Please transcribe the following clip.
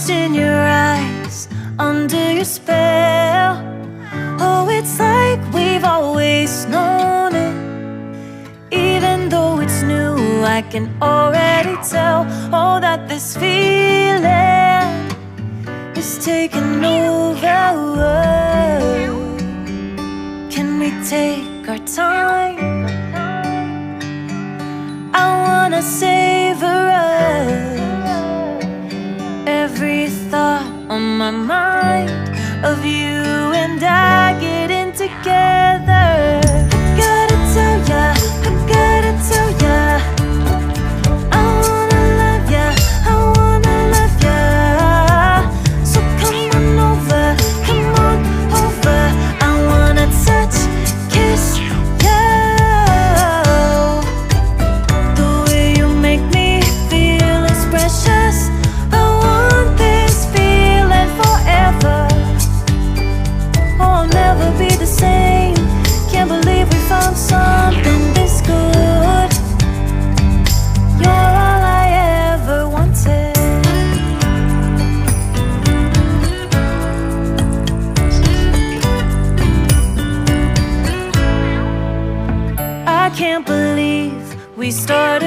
lost in your eyes, under your spell. Oh, it's like we've always known it. Even though it's new, I can already tell. Oh, that this feeling is taking over. Can we take our time? I wanna savor us. Every thought on my mind of you and I getting together. I gotta tell ya, I gotta tell ya, I wanna love ya, I wanna love ya. So come on over, come on over. I wanna touch, kiss ya. The way you make me feel is precious. I want this feeling forever. Oh, I'll never be the same. Can't believe we found something this good. You're all I ever wanted. I can't believe we started